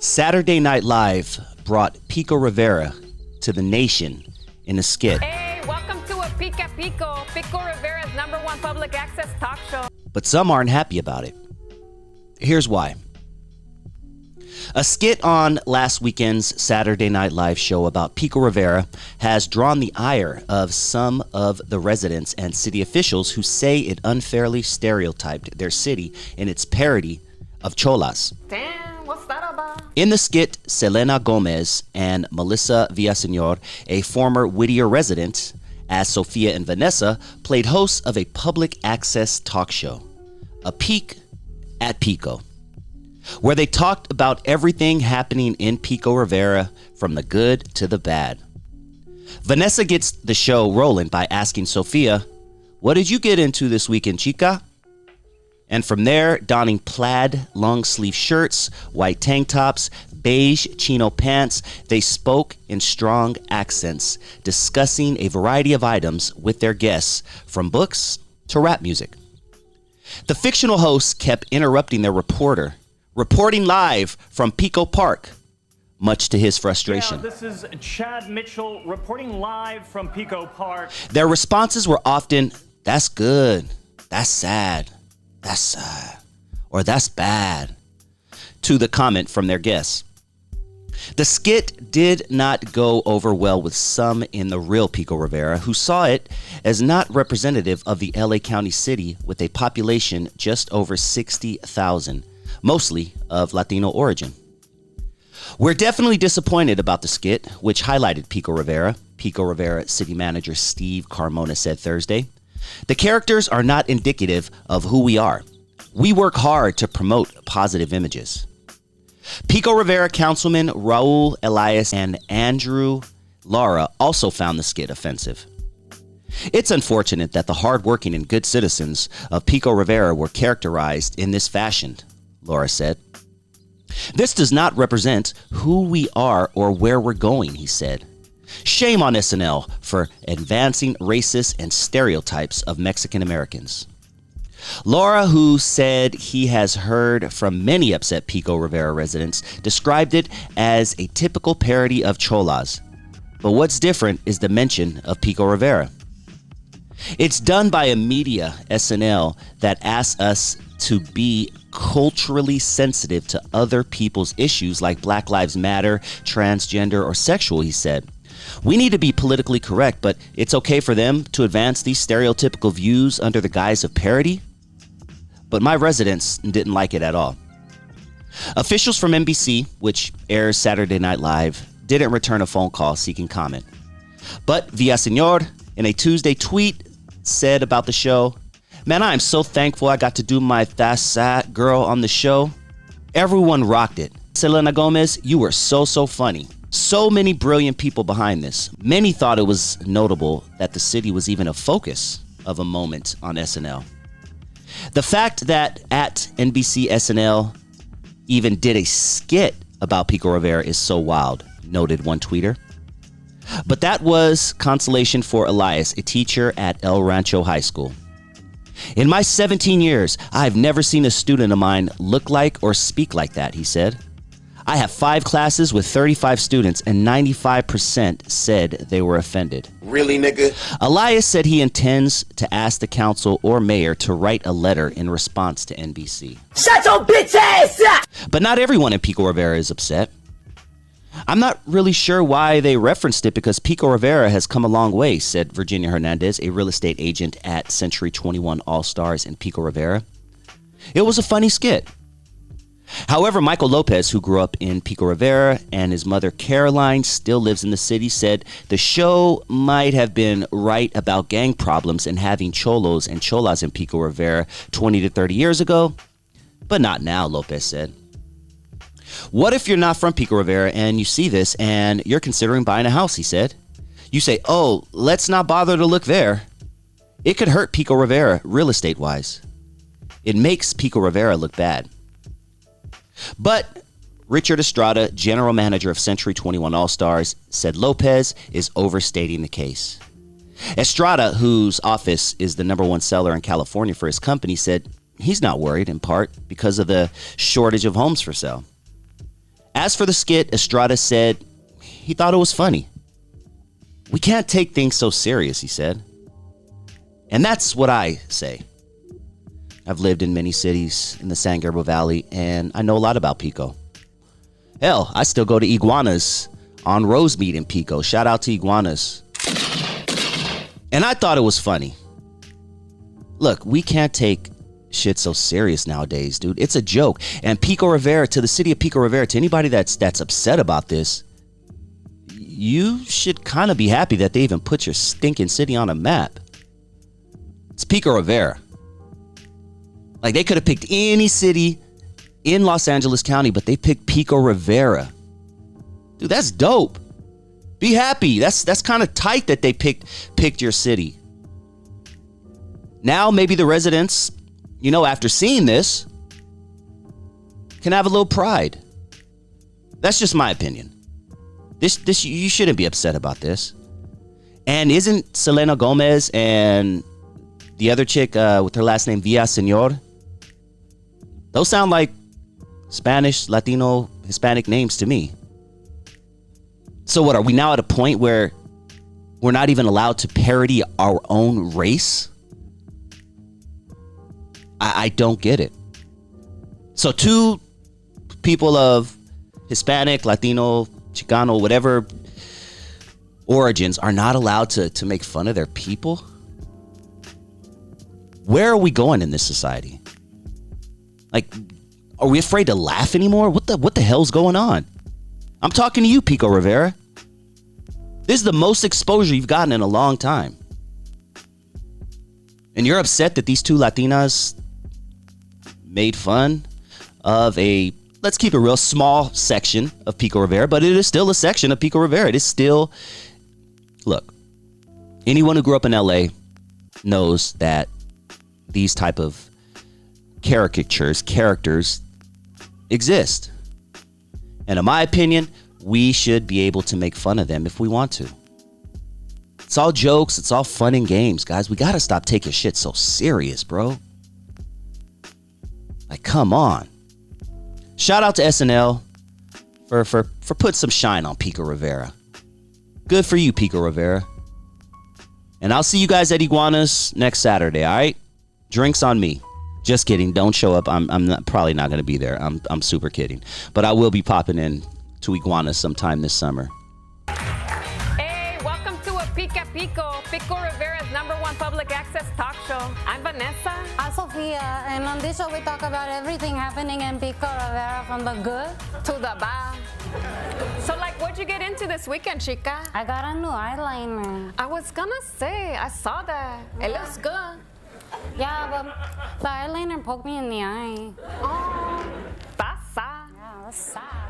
Saturday Night Live brought Pico Rivera to the nation in a skit. Hey, welcome to a Pica Pico, Pico Rivera's #1 public access talk show. But some aren't happy about it. Here's why. A skit on last weekend's Saturday Night Live show about Pico Rivera has drawn the ire of some of the residents and city officials who say it unfairly stereotyped their city in its parody of Cholas. Damn, what's that about? In the skit, Selena Gomez and Melissa Villaseñor, a former Whittier resident, as Sofia and Vanessa, played hosts of a public access talk show, A Peek at Pico, where they talked about everything happening in Pico Rivera, from the good to the bad. Vanessa gets the show rolling by asking Sofia, "What did you get into this weekend, chica?" And from there, donning plaid long-sleeve shirts, white tank tops, beige chino pants, they spoke in strong accents, discussing a variety of items with their guests, from books to rap music. The fictional hosts kept interrupting their reporter, reporting live from Pico Park, much to his frustration. Yeah, this is Chad Mitchell reporting live from Pico Park. Their responses were often, "That's good, that's sad, that's sad," or "That's bad," to the comment from their guests. The skit did not go over well with some in the real Pico Rivera, who saw it as not representative of the LA County city with a population just over 60,000, mostly of Latino origin. We're definitely disappointed about the skit, which highlighted Pico Rivera. Pico Rivera city manager Steve Carmona said Thursday. "The characters are not indicative of who we are. We work hard to promote positive images." Pico Rivera councilman Raul Elias and Andrew Lara also found the skit offensive. "It's unfortunate that the hardworking and good citizens of Pico Rivera were characterized in this fashion," Lara said. "This does not represent who we are or where we're going," he said. "Shame on SNL for advancing racist and stereotypes of Mexican Americans." Laura, who said he has heard from many upset Pico Rivera residents, described it as a typical parody of Cholas. But what's different is the mention of Pico Rivera. "It's done by a media, SNL, that asks us to be culturally sensitive to other people's issues like Black Lives Matter, transgender, or sexual," he said. "We need to be politically correct, but it's okay for them to advance these stereotypical views under the guise of parody?" But my residents didn't like it at all. Officials from NBC, which airs Saturday Night Live, didn't return a phone call seeking comment. But Villaseñor, in a Tuesday tweet, said about the show, "Man, I am so thankful I got to do my That's Sad girl on the show. Everyone rocked it. Selena Gomez, you were so funny. So many brilliant people behind this. Many thought it was notable that the city was even a focus of a moment on SNL. The fact that at NBC SNL even did a skit about Pico Rivera is so wild," noted one tweeter. But that was consolation for Elias, a teacher at El Rancho High School. "In my 17 years, I've never seen a student of mine look like or speak like that," he said. "I have 5 classes with 35 students and 95% said they were offended." Really, nigga? Elias said he intends to ask the council or mayor to write a letter in response to NBC. Shut your bitch ass up! But not everyone in Pico Rivera is upset. "I'm not really sure why they referenced it because Pico Rivera has come a long way," said Virginia Hernandez, a real estate agent at Century 21 All-Stars in Pico Rivera. "It was a funny skit." However, Michael Lopez, who grew up in Pico Rivera, and his mother Caroline still lives in the city, said the show might have been right about gang problems and having cholos and cholas in Pico Rivera 20 to 30 years ago, but not now, Lopez said. "What if you're not from Pico Rivera and you see this and you're considering buying a house," he said. "You say, oh, let's not bother to look there. It could hurt Pico Rivera real estate-wise. It makes Pico Rivera look bad." But Richard Estrada, general manager of Century 21 All-Stars, said Lopez is overstating the case. Estrada, whose office is the #1 seller in California for his company, said he's not worried, in part because of the shortage of homes for sale. As for the skit, Estrada said he thought it was funny. We can't take things so serious, he said. And that's what I say. I've lived in many cities in the San Gabriel Valley, and I know a lot about Pico. Hell, I still go to Iguanas on Rosemead in Pico. Shout out to Iguanas. And I thought it was funny. Look, we can't take shit so serious nowadays, dude. It's a joke. And Pico Rivera, to the city of Pico Rivera, to anybody that's upset about this, you should kind of be happy that they even put your stinking city on a map. It's Pico Rivera. Like, they could have picked any city in Los Angeles County, but they picked Pico Rivera. Dude, that's dope. Be happy. That's kind of tight that they picked your city. Now maybe the residents, you know, after seeing this, can have a little pride. That's just my opinion. This you shouldn't be upset about this. And isn't Selena Gomez and the other chick with her last name Villaseñor, those sound like Spanish, Latino, Hispanic names to me. So what, are we now at a point where we're not even allowed to parody our own race? I don't get it. So two people of Hispanic, Latino, Chicano, whatever origins are not allowed to make fun of their people? Where are we going in this society? Like, are we afraid to laugh anymore? What the hell's going on? I'm talking to you, Pico Rivera. This is the most exposure you've gotten in a long time. And you're upset that these two Latinas made fun of a, let's keep it real, small section of Pico Rivera, but it is still a section of Pico Rivera. It is still, look, anyone who grew up in LA knows that these type of characters exist. And in my opinion, we should be able to make fun of them if we want to. It's all jokes. It's all fun and games, guys. We got to stop taking shit so serious, bro. Like, come on. Shout out to SNL for putting some shine on Pico Rivera. Good for you, Pico Rivera. And I'll see you guys at Iguanas next Saturday, all right? Drinks on me. Just kidding. Don't show up. I'm probably not going to be there. I'm super kidding. But I will be popping in to Iguanas sometime this summer. Hey, welcome to a Pica Pico, Pico Rivera's #1 public access talk show. I'm Vanessa. I'm Sophia, and on this show we talk about everything happening in Pico Rivera, from the good To the bad. So, like, what'd you get into this weekend, chica? I got a new eyeliner. I was gonna say, I saw that. It looks good. Yeah, but the eyeliner poked me in the eye. Oh, that's sad. Yeah, that's sad.